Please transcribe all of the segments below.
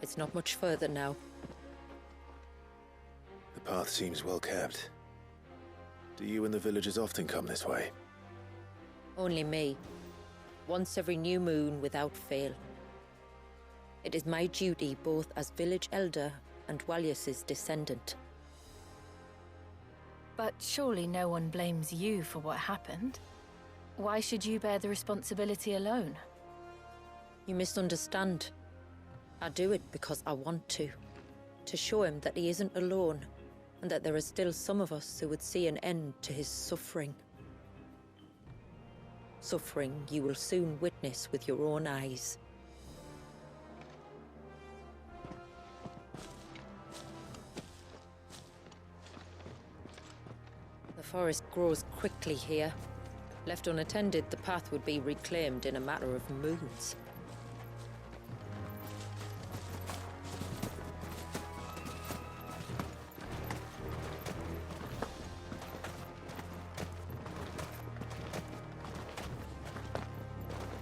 It's not much further now. The path seems well kept. Do you and the villagers often come this way? Only me. Once every new moon without fail. It is my duty both as village elder and Walyas's descendant. But surely no one blames you for what happened. Why should you bear the responsibility alone? You misunderstand. I do it because I want to. To show him that he isn't alone, and that there are still some of us who would see an end to his suffering. Suffering you will soon witness with your own eyes. The forest grows quickly here. Left unattended, the path would be reclaimed in a matter of moons.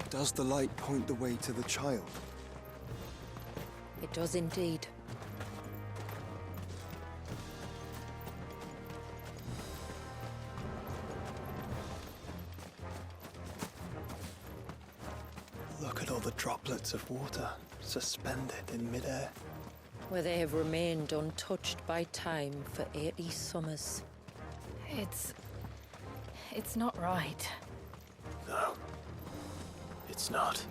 Does the light point the way to the child? It does indeed. Look at all the droplets of water suspended in midair. Where they have remained untouched by time for 80 summers. It's not right. No. It's not.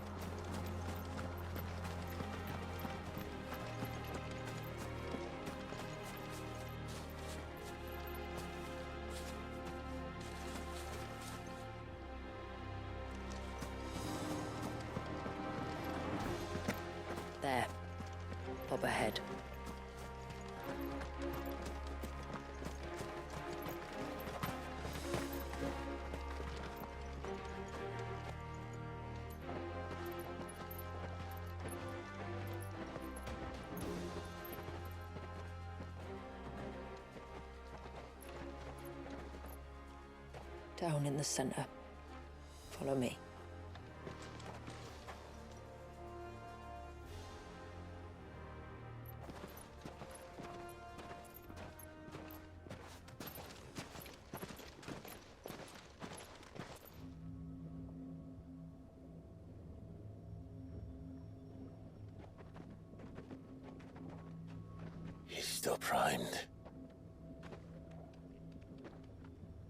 There. Up ahead. Down in the center. Follow me. He's still primed.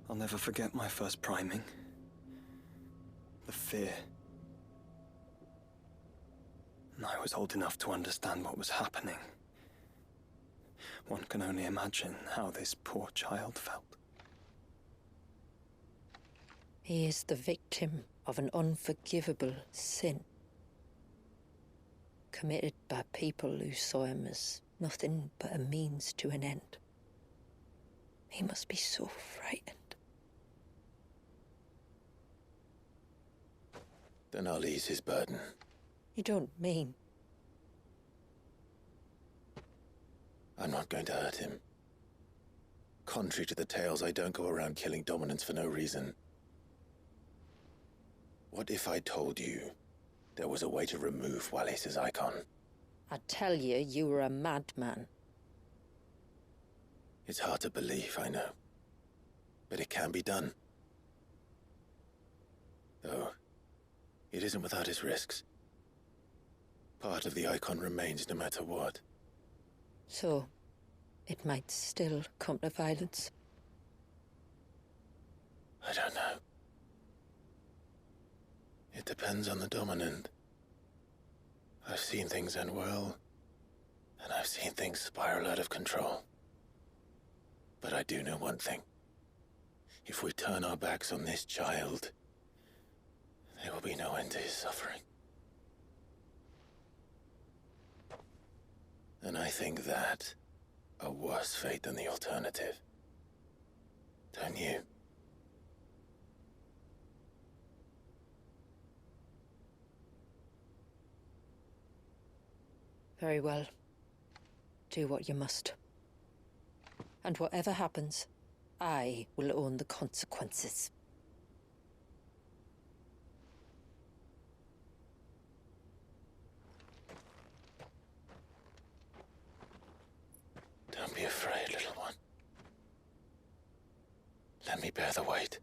I'll never forget my first priming. The fear. And I was old enough to understand what was happening. One can only imagine how this poor child felt. He is the victim of an unforgivable sin. Committed by people who saw him as nothing but a means to an end. He must be so frightened. Then I'll ease his burden. You don't mean? I'm not going to hurt him. Contrary to the tales, I don't go around killing dominants for no reason. What if I told you there was a way to remove Wallace's icon? I'd tell you you were a madman. It's hard to believe, I know. But it can be done. Though, it isn't without its risks. Part of the icon remains no matter what. So, it might still come to violence. I don't know. It depends on the dominant. I've seen things end well, and I've seen things spiral out of control. But I do know one thing. If we turn our backs on this child, there will be no end to his suffering. And I think that a worse fate than the alternative. Don't you? Very well. Do what you must. And whatever happens, I will own the consequences. Don't be afraid, little one. Let me bear the weight.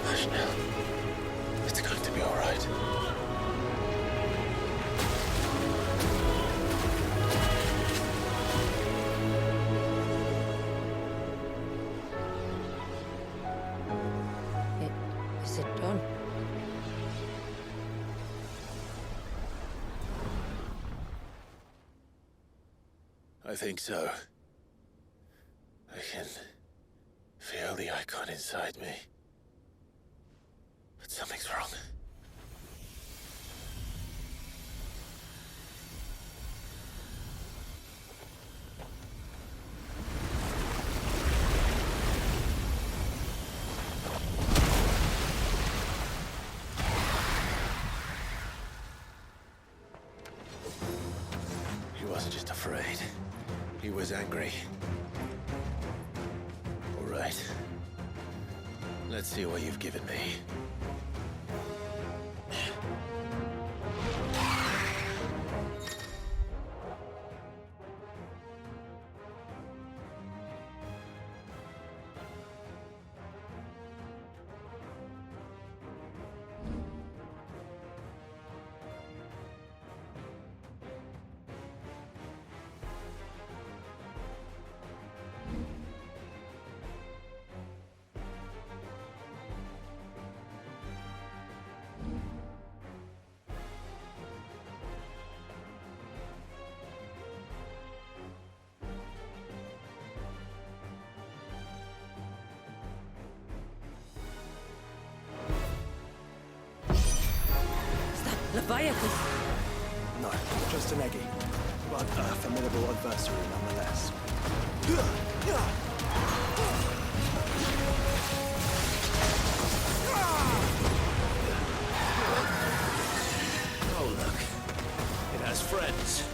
Hush now. It's going to be all right. Is it done? I think so. I can feel the icon inside me. But something's wrong. He wasn't just afraid. He was angry. All right. Let's see what you've given me. Leviathan! No, just an eggy. But a formidable adversary nonetheless. Oh, look. It has friends.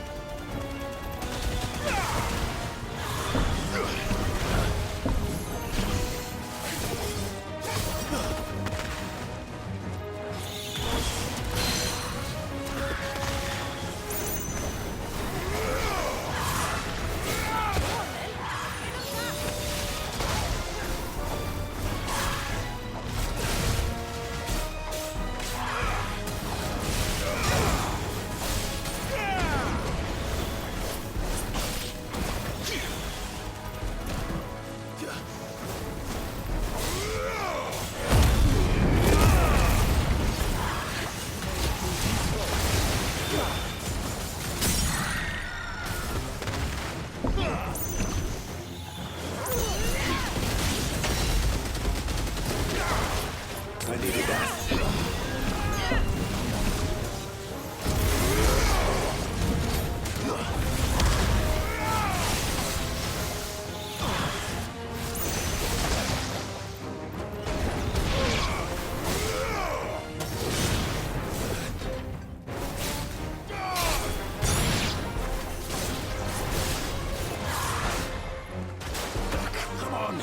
I needed that. Come on.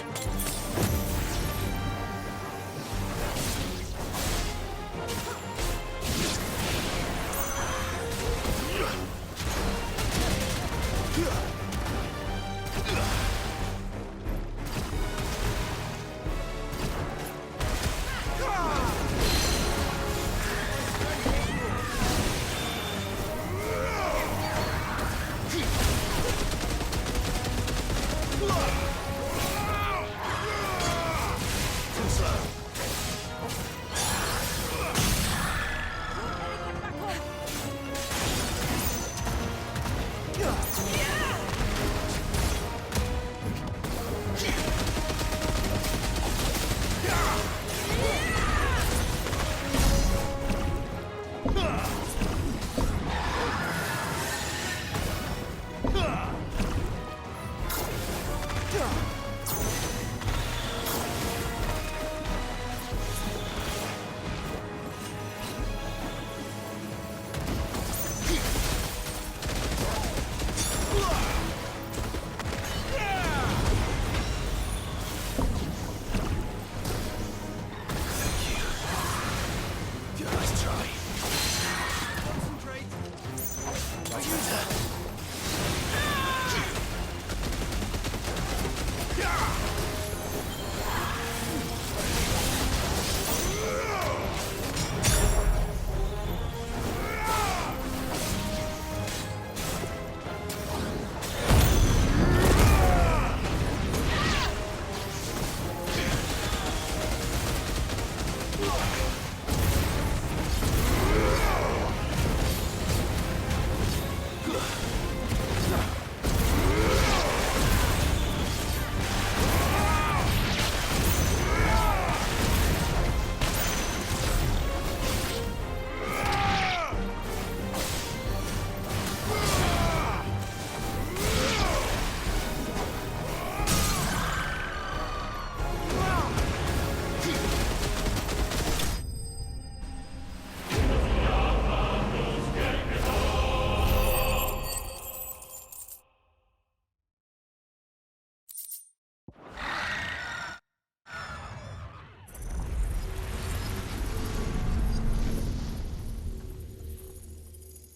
Nice try.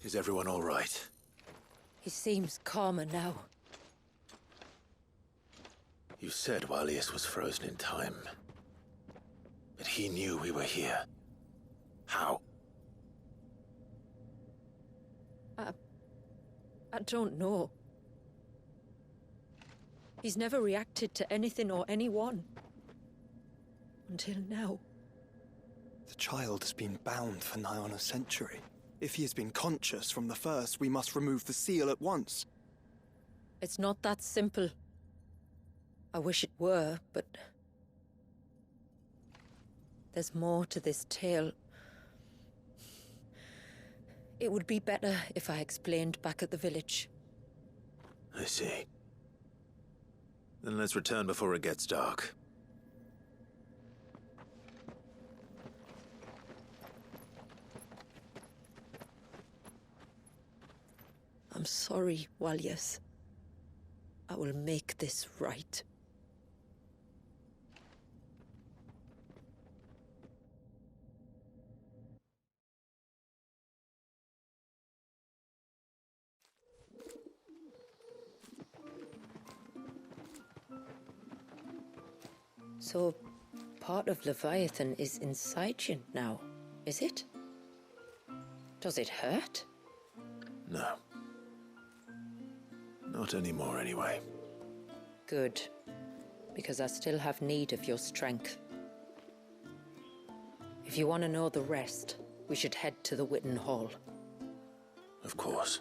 Is everyone all right? He seems calmer now. You said Walius was frozen in time. But he knew we were here. How? I don't know. He's never reacted to anything or anyone. Until now. The child has been bound for nigh on a century. If he has been conscious from the first, we must remove the seal at once. It's not that simple. I wish it were, but... there's more to this tale. It would be better if I explained back at the village. I see. Then let's return before it gets dark. I'm sorry, Walius. I will make this right. So, part of Leviathan is inside you now, is it? Does it hurt? No. Not anymore, anyway. Good. Because I still have need of your strength. If you want to know the rest, we should head to the Witten Hall. Of course.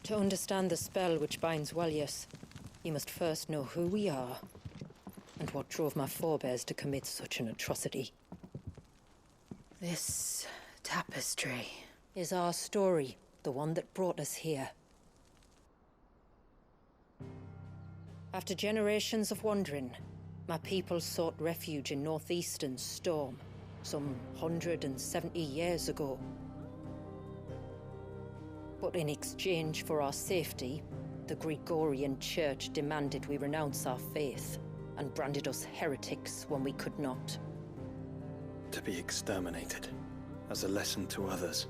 To understand the spell which binds Walius, you must first know who we are, and what drove my forebears to commit such an atrocity. This tapestry is our story, the one that brought us here. After generations of wandering, my people sought refuge in northeastern Storm, some 170 years ago. But in exchange for our safety, the Gregorian Church demanded we renounce our faith and branded us heretics when we could not. To be exterminated, as a lesson to others.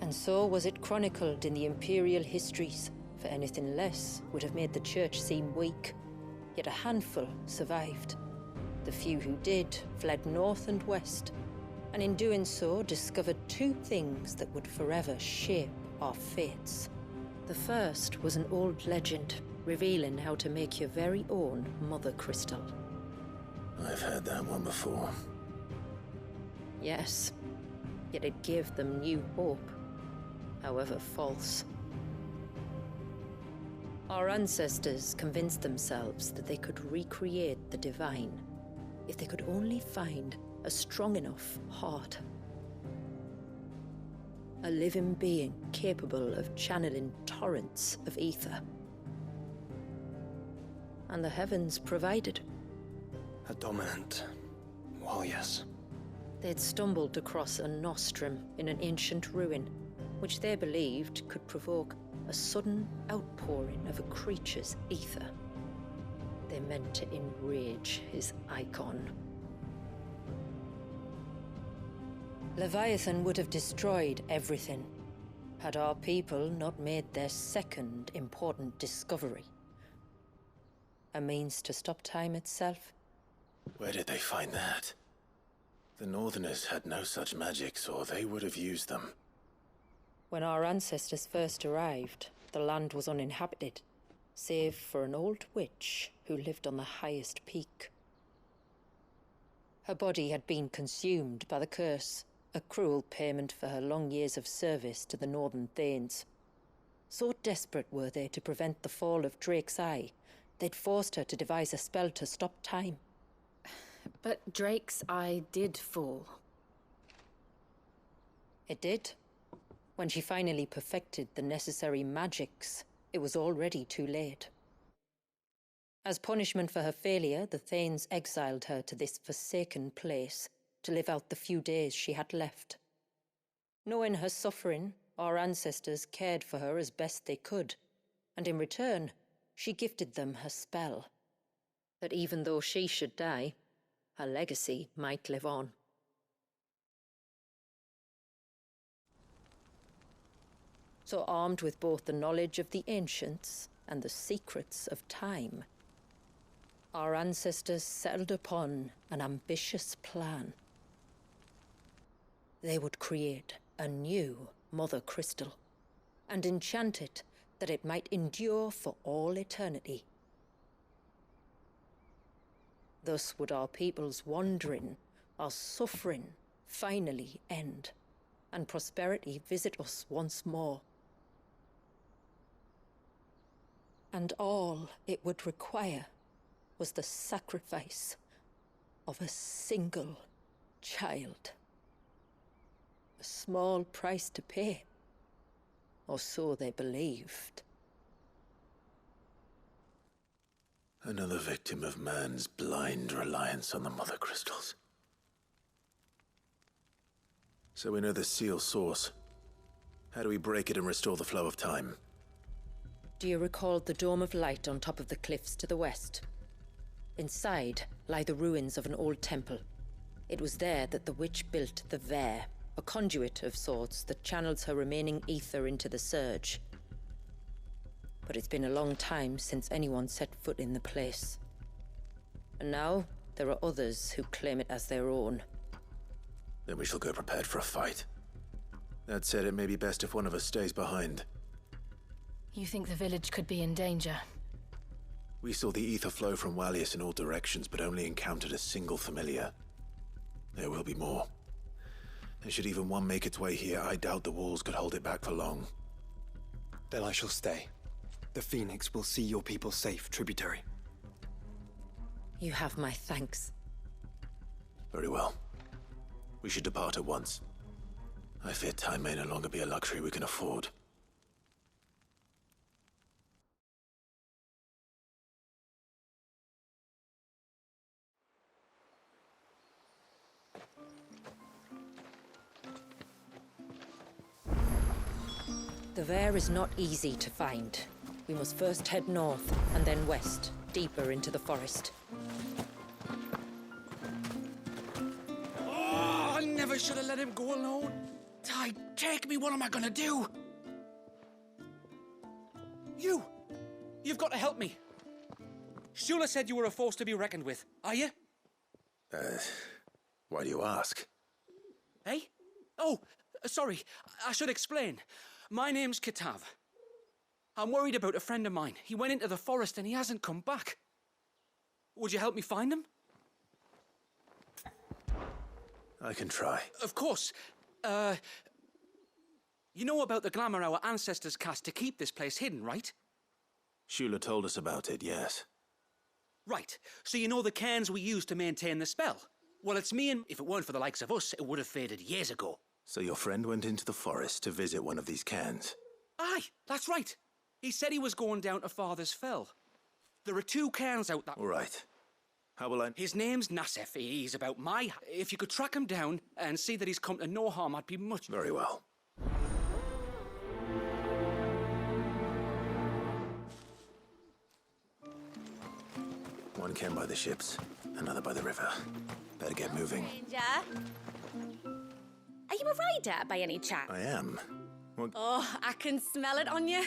And so was it chronicled in the imperial histories, for anything less would have made the Church seem weak. Yet a handful survived. The few who did fled north and west, and in doing so discovered two things that would forever shape our fates. The first was an old legend, revealing how to make your very own Mother Crystal. I've heard that one before. Yes, yet it gave them new hope. however false. Our ancestors convinced themselves that they could recreate the divine if they could only find a strong enough heart. A living being capable of channeling torrents of ether. And the heavens provided. A dominant. Well, yes. They'd stumbled across a nostrum in an ancient ruin, which they believed could provoke a sudden outpouring of a creature's ether. They meant to enrage his icon. Leviathan would have destroyed everything, had our people not made their second important discovery. A means to stop time itself. Where did they find that? The Northerners had no such magics, or they would have used them. When our ancestors first arrived, the land was uninhabited, save for an old witch who lived on the highest peak. Her body had been consumed by the curse, a cruel payment for her long years of service to the Northern Thanes. So desperate were they to prevent the fall of Drake's Eye, they'd forced her to devise a spell to stop time. But Drake's Eye did fall. It did. When she finally perfected the necessary magics, it was already too late. As punishment for her failure, the Thanes exiled her to this forsaken place to live out the few days she had left. Knowing her suffering, our ancestors cared for her as best they could, and in return, she gifted them her spell. That even though she should die, her legacy might live on. So armed with both the knowledge of the ancients and the secrets of time, our ancestors settled upon an ambitious plan. They would create a new Mother Crystal and enchant it that it might endure for all eternity. Thus would our people's wandering, our suffering, finally end, and prosperity visit us once more. And all it would require was the sacrifice of a single child. A small price to pay, or so they believed. Another victim of man's blind reliance on the Mother Crystals. So we know the seal source. How do we break it and restore the flow of time? Do you recall the dome of light on top of the cliffs to the west? Inside lie the ruins of an old temple. It was there that the witch built the Vare, a conduit of sorts that channels her remaining ether into the surge. But it's been a long time since anyone set foot in the place. And now, there are others who claim it as their own. Then we shall go prepared for a fight. That said, it may be best if one of us stays behind. You think the village could be in danger? We saw the ether flow from Wallius in all directions, but only encountered a single familiar. There will be more. And should even one make its way here, I doubt the walls could hold it back for long. Then I shall stay. The Phoenix will see your people safe, tributary. You have my thanks. Very well. We should depart at once. I fear time may no longer be a luxury we can afford. The Vare is not easy to find. We must first head north, and then west, deeper into the forest. Oh, I never should have let him go alone. Ty, take me, what am I gonna do? You've got to help me. Shula said you were a force to be reckoned with, are you? Why do you ask? Eh? Oh, sorry, I should explain. My name's Kitav. I'm worried about a friend of mine. He went into the forest and he hasn't come back. Would you help me find him? I can try. Of course. You know about the glamour our ancestors cast to keep this place hidden, right? Shula told us about it, yes. Right. So you know the cairns we use to maintain the spell? Well, it's me and... If it weren't for the likes of us, it would have faded years ago. So your friend went into the forest to visit one of these cairns? Aye, that's right. He said he was going down to Father's Fell. There are 2 cairns out that... All right. How will I... His name's Nassif. He's about my... If you could track him down and see that he's come to no harm, I'd be much... Very well. One cairn by the ships, another by the river. Better get moving. Stranger. Are you a rider by any chance? I am. What? Oh, I can smell it on you.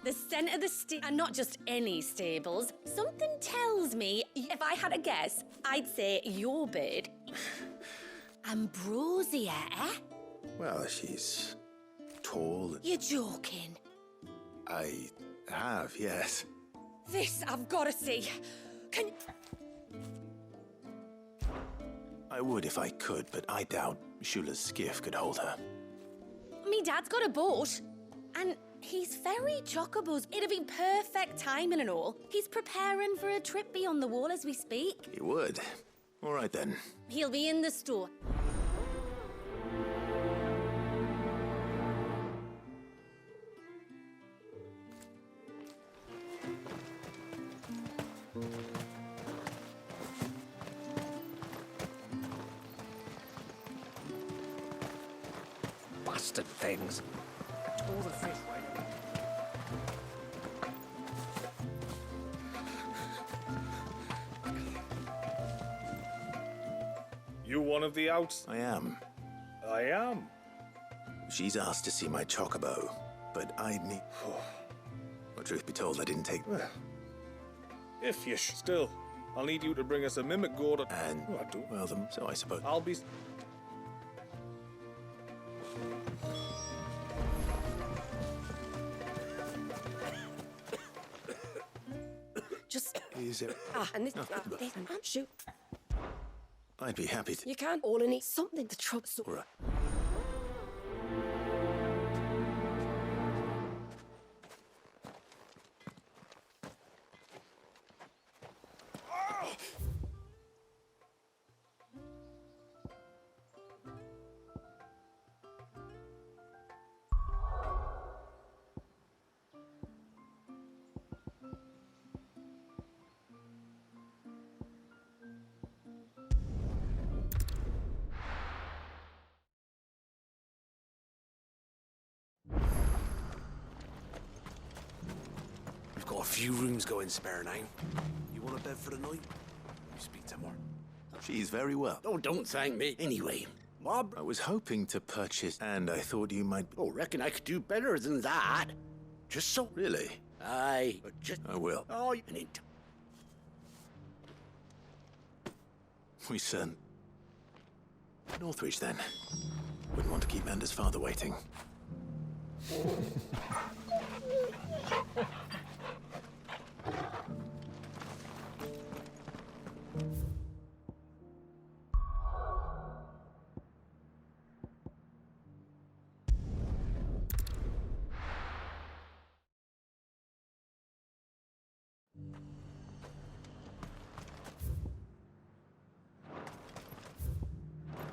The scent of the and not just any stables. Something tells me, if I had a guess, I'd say your bird. Ambrosia, eh? Well, she's tall. You're joking. I have, yes. This I've got to see. Can... I would if I could, but I doubt Shula's skiff could hold her. Me dad's got a boat. And he's very chockabuzz. It'd be perfect timing and all. He's preparing for a trip beyond the wall as we speak. He would. All right, then. He'll be in the store. Bastard things. All the fish right. You one of the outs? I am. I am. She's asked to see my chocobo, but I need... Well, truth be told, I didn't take... Well, if you still, I'll need you to bring us a mimic gourd. And... Oh, I do. Well, then, so I suppose... I'll be... Just... Is it... and this... this and shoot. I'd be happy to... You can't all in it. Something to trouble... All right. We've got a few rooms going spare now. You want a bed for the night? You speak to her. She's very well. Oh, don't thank me. Anyway, I was hoping to purchase, and I thought you might... Oh, reckon I could do better than that. Just so... Really? Aye, but just... I will. Oh, you need... We sent... Northridge, then. Wouldn't want to keep Mander's father waiting.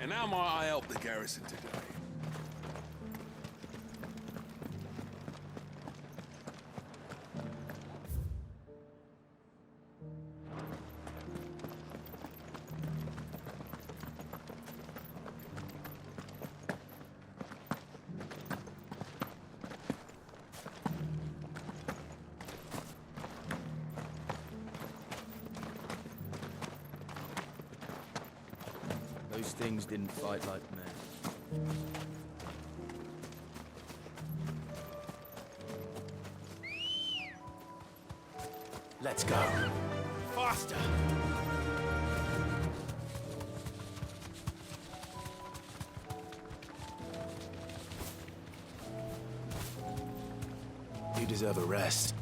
And how might I help the garrison today? Those things didn't fight like men. Let's go. Faster! You deserve a rest.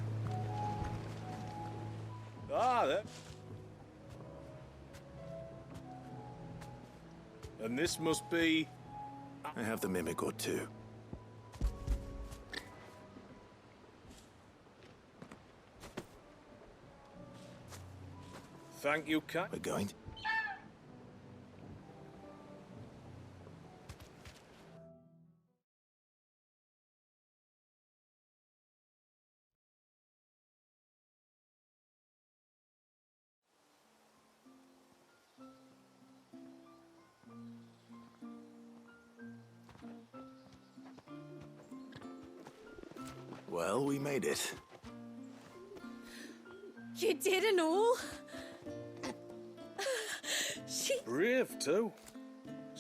Ah, there. And this must be... I have the mimic or two. Thank you, Cat. We're going. Well, we made it. You did and all? Brave, too.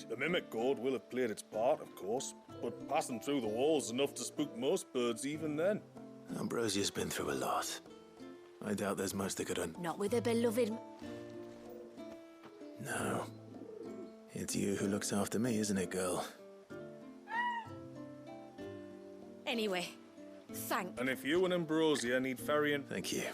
The mimic gourd will have played its part, of course, but passing through the walls enough to spook most birds even then. Ambrosia's been through a lot. I doubt there's much they could Not with a beloved... No. It's you who looks after me, isn't it, girl? Anyway, thanks. And if you and Ambrosia need ferrying... Thank you.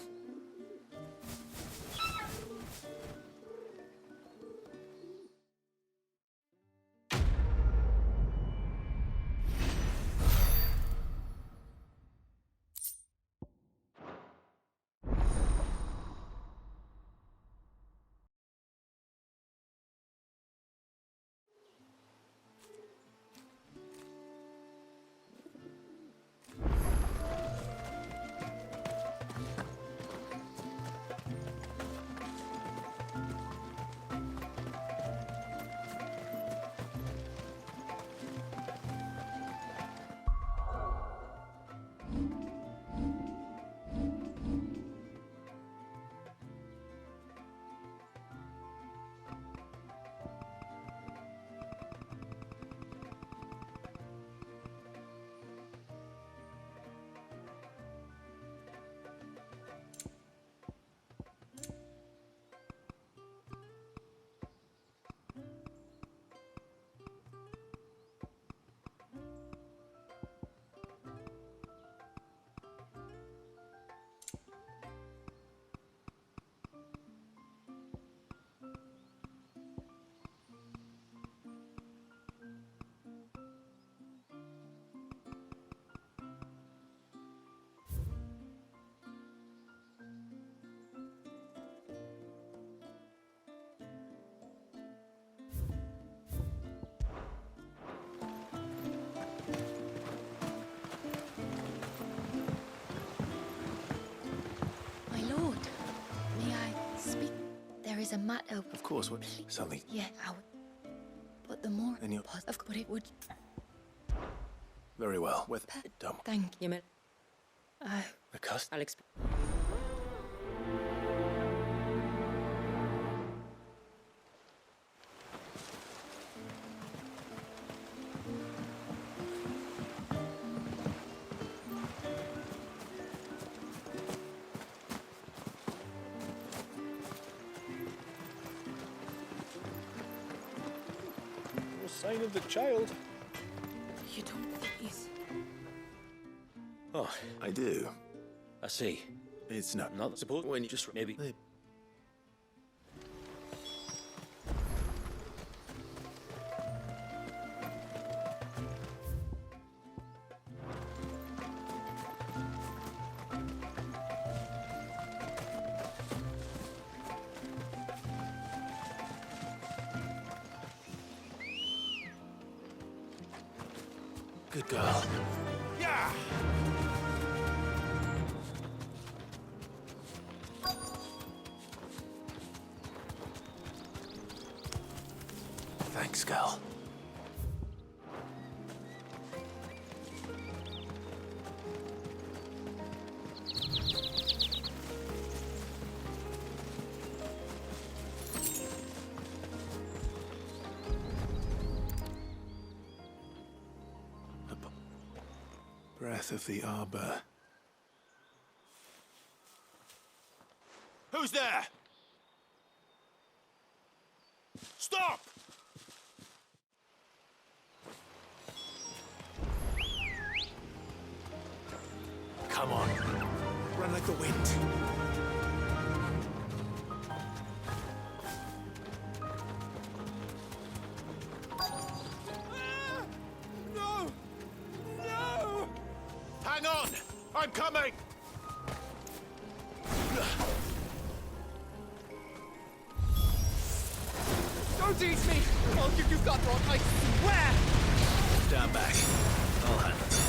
There is a matter. Of course, what? Something. Yeah, but the more. Then you're. But it would. Very well. With. Don't. Thank you. The cust. I'll explain. Sign of the child. You don't think he's... Oh, I do. I see. It's not. Not suppose when you just maybe. Good girl. Yeah. Thanks, girl. Breath of the Arbor. Who's there? Stop! Come on. Run like the wind. No! No! Hang on! I'm coming! Don't eat me! I'll give you gut rot, I swear! Stand back. I'll handle this.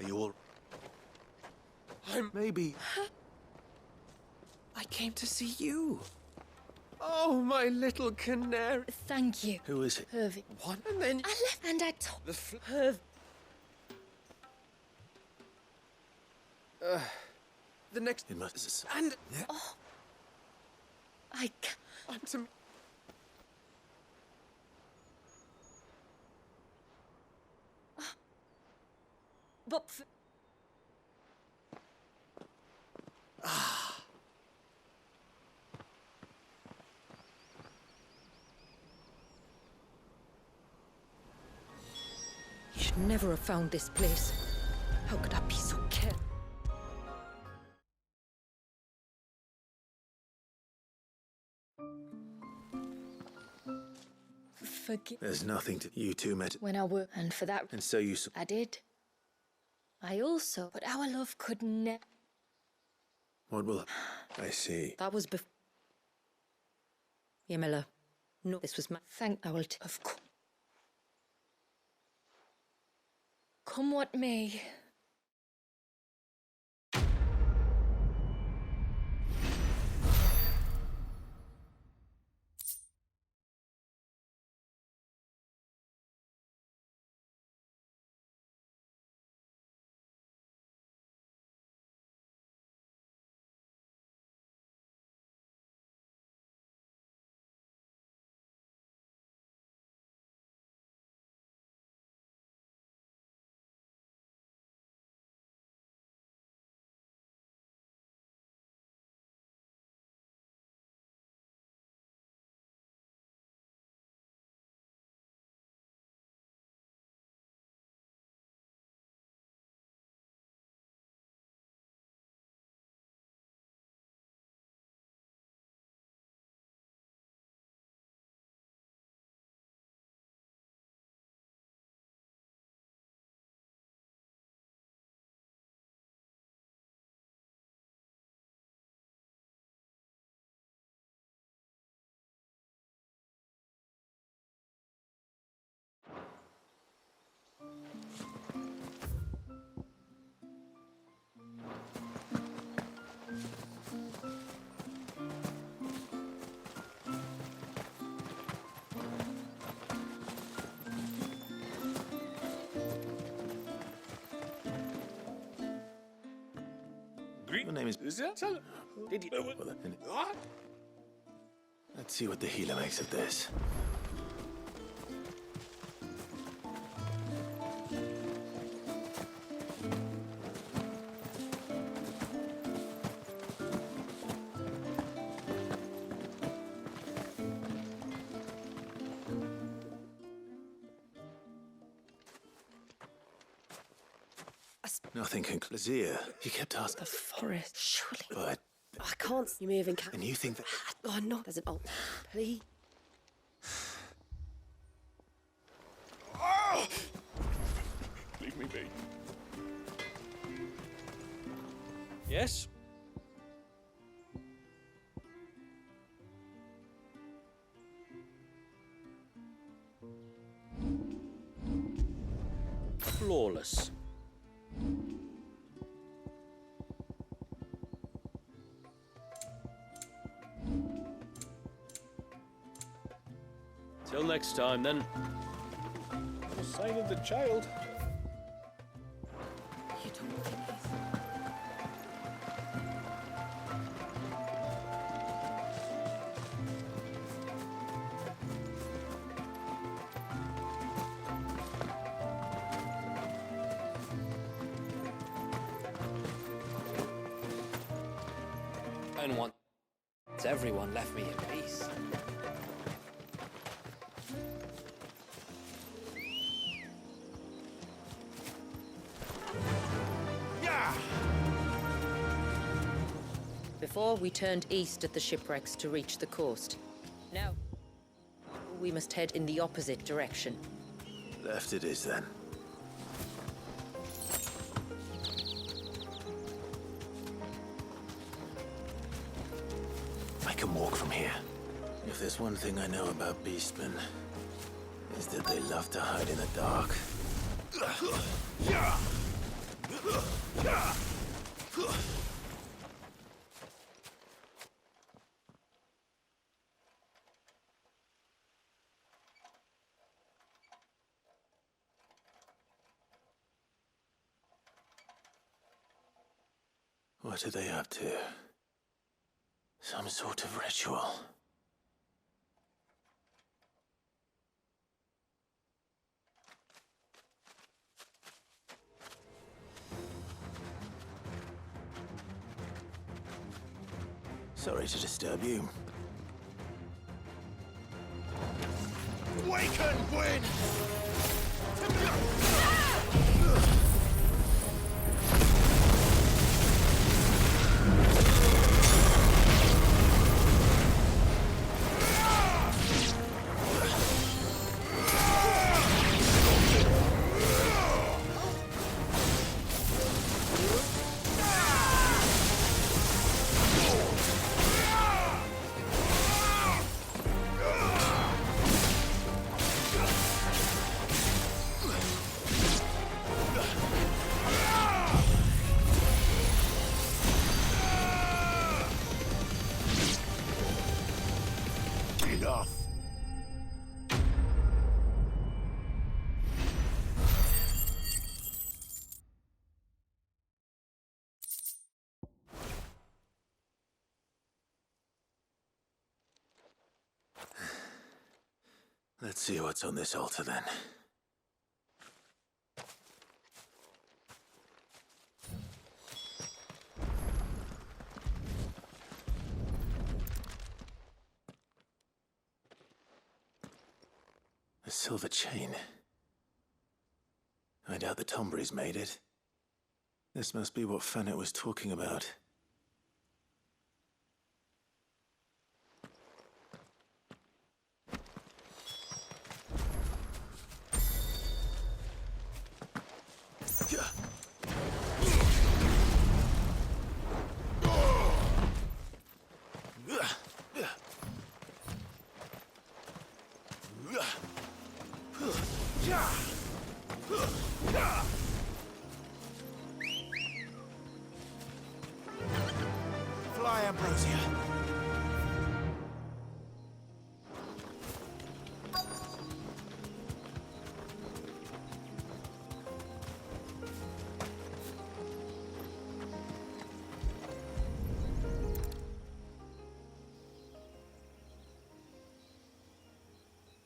Are you all... Maybe... I came to see you. Oh, my little canary. Thank you. Who is it? Hervey. What? And then... I left and I told The the next... It must... And... I can't. Onto me. But You should never have found this place. How could I be so careless? forgive There's nothing to... You two met... when I were, and for that And so you... I did. I also, but our love could never. What will... I see. That was before. Yamila. No, this was my... Thank I will of course. Come what may. Your name is... Is that? Did you know it? Well, then, What? let's see what the healer makes of this. Nothing can... Lazir, you kept asking... The forest, surely. But... I can't. You may have encountered. And you think that... Oh no, there's an old. Please. Leave me be. Yes? Flawless. Till next time, then. The sign of the child. You don't think don't want everyone left me in peace. Before, we turned east at the shipwrecks to reach the coast. Now, we must head in the opposite direction. Left it is, then. I can walk from here. If there's one thing I know about beastmen, is that they love to hide in the dark. What are they up to? Some sort of ritual. Sorry to disturb you. Waken, win! Let's see what's on this altar, then. A silver chain. I doubt the Tombries made it. This must be what Fennec was talking about. Fly, Ambrosia.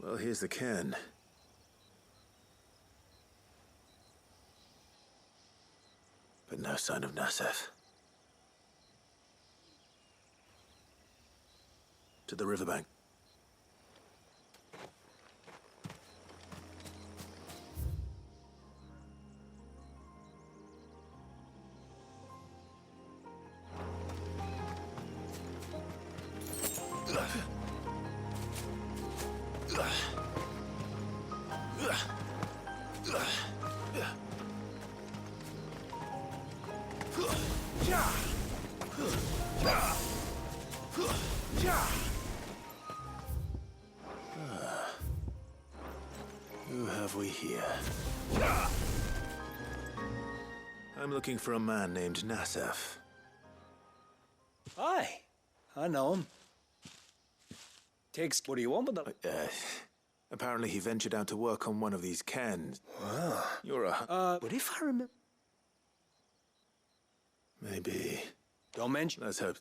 Well, here's the cairn. But no sign of Nasef. To the riverbank. Who have we here? I'm looking for a man named Nasef. Aye, I know him. Takes. What do you want with them? Apparently he ventured out to work on one of these cairns. Wow. You're a... But if I remember... Maybe... Don't mention... Let's hope...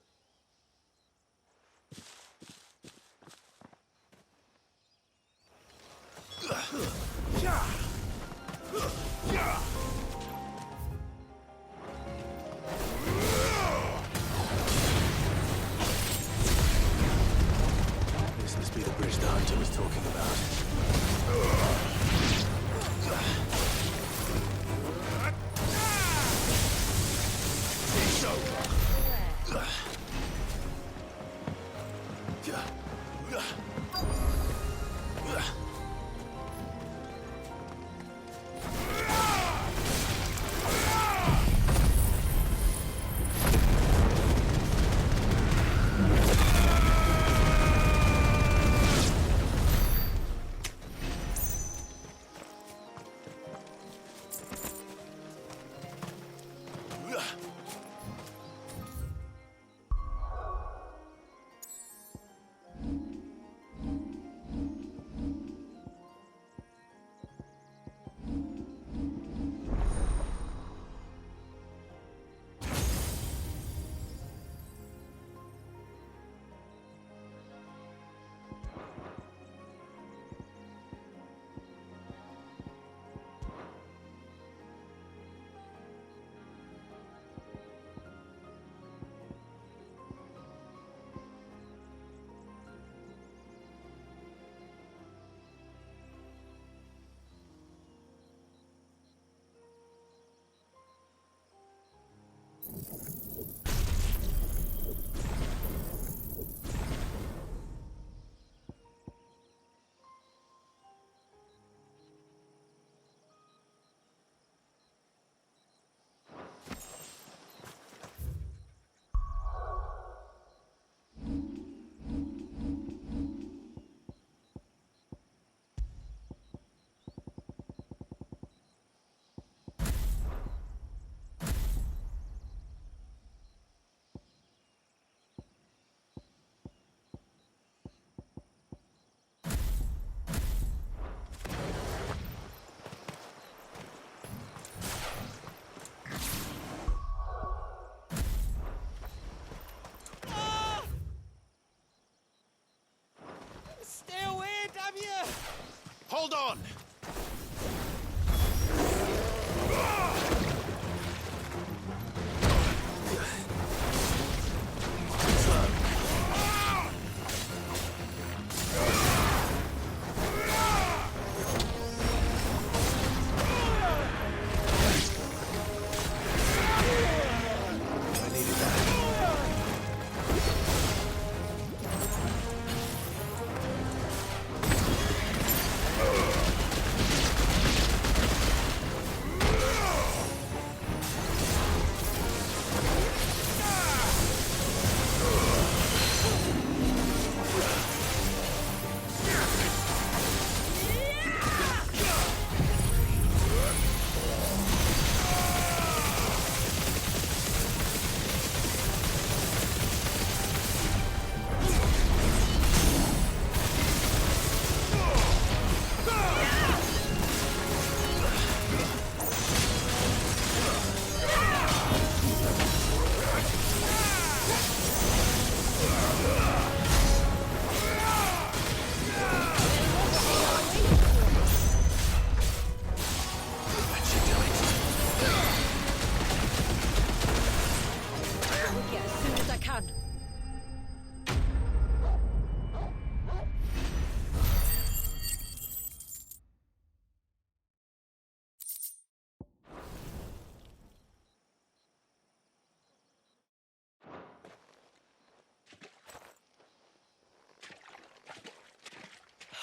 Hold on!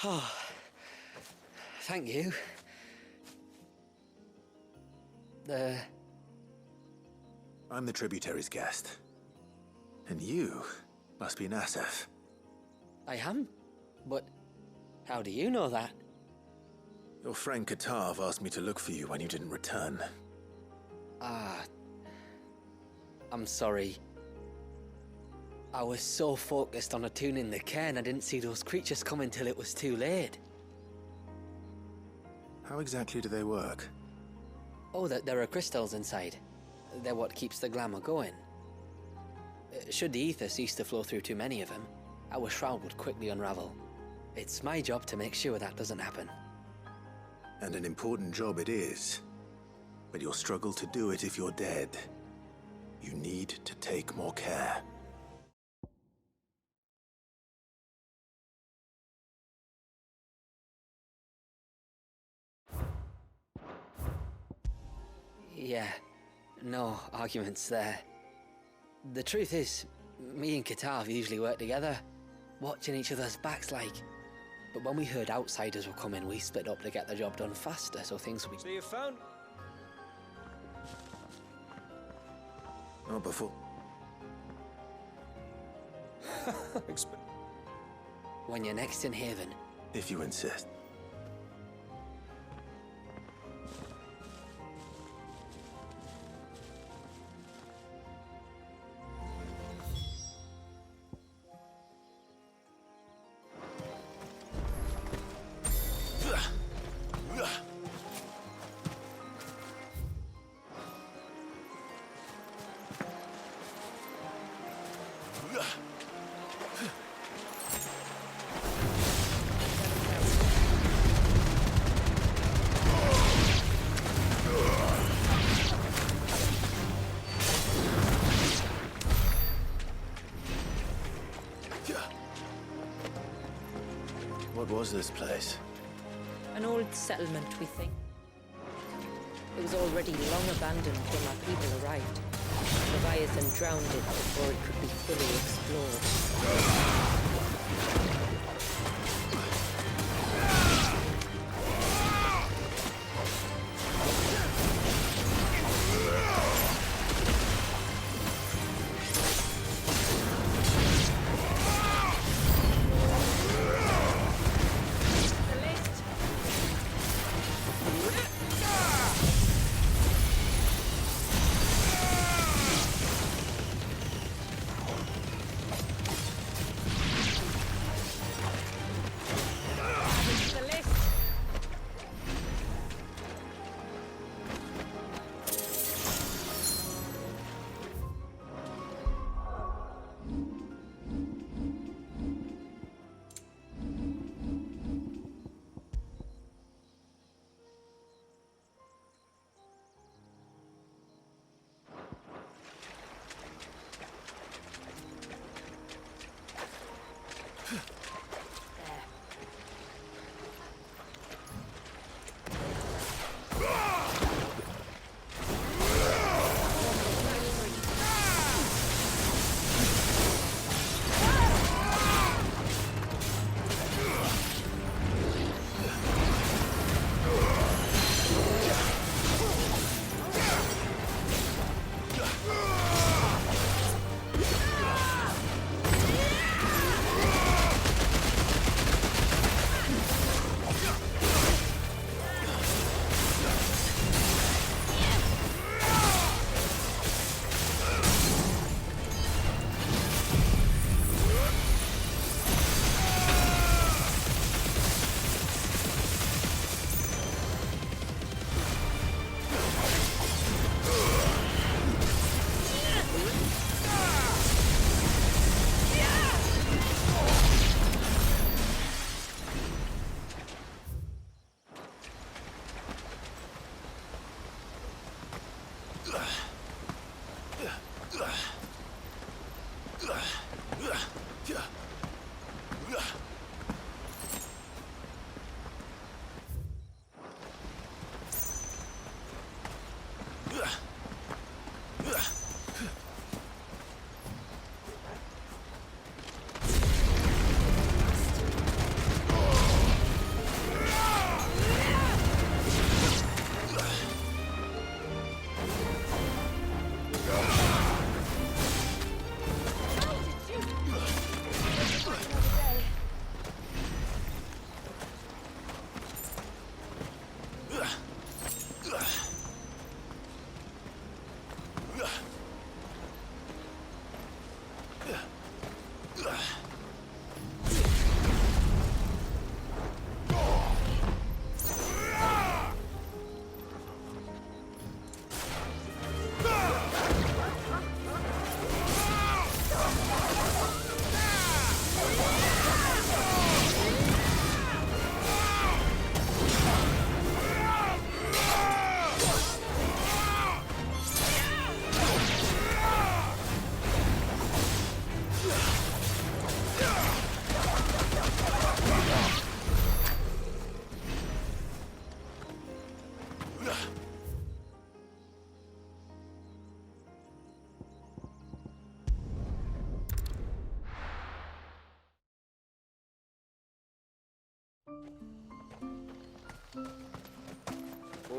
Oh, thank you. I'm the tributary's guest. And you must be Nassef. I am? But how do you know that? Your friend Katav asked me to look for you when you didn't return. I'm sorry. I was so focused on attuning the cairn, I didn't see those creatures come until it was too late. How exactly do they work? Oh, there are crystals inside. They're what keeps the glamour going. Should the ether cease to flow through too many of them, our shroud would quickly unravel. It's my job to make sure that doesn't happen. And an important job it is. But you'll struggle to do it if you're dead. You need to take more care. Yeah, no arguments there. The truth is, me and Katav usually work together, watching each other's backs like. But when we heard outsiders were coming, we split up to get the job done faster, so things would be... So you found... Not before. When you're next in Haven. If you insist. What was this place? An old settlement, we think. It was already long abandoned when our people arrived. Leviathan drowned it before it could be fully explored.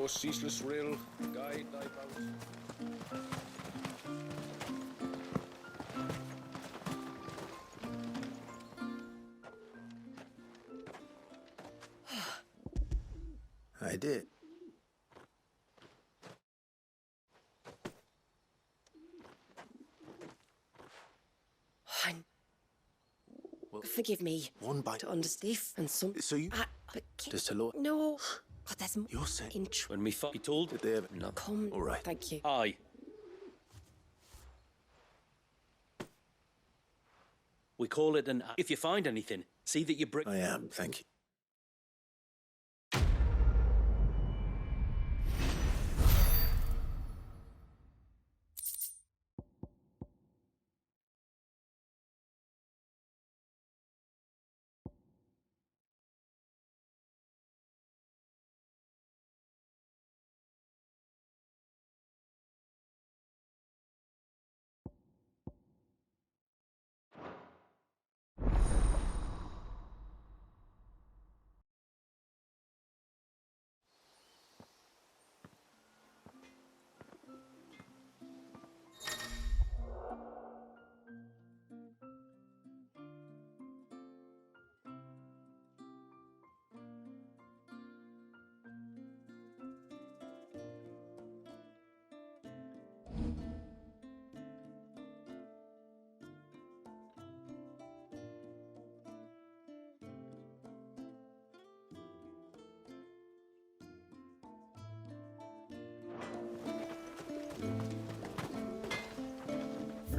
your ceaseless rail guide thy bout. I did. Well, forgive me. One bite. To understand and some. So you... but Just a lot. no. God, there's more. You're saying... When me be told? Did they ever... No. Come. All right. Thank you. Aye. We call it an... If you find anything, see that you bring... I am, thank you.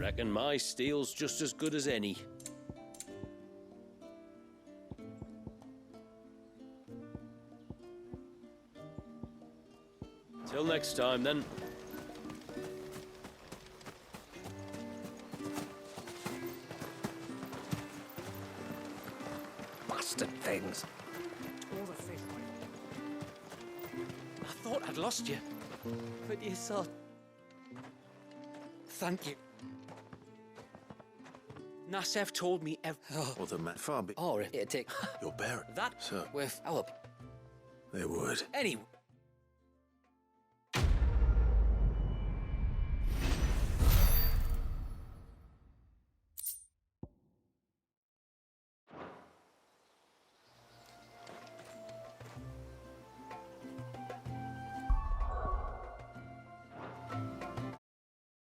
Reckon my steel's just as good as any. Till next time, then. Bastard things. All the fish. I thought I'd lost you. But you saw. Thank you. Nasef told me Well, the man... Far be... Or it'd take... Your parent. That... Sir. with our... They would. Anyway,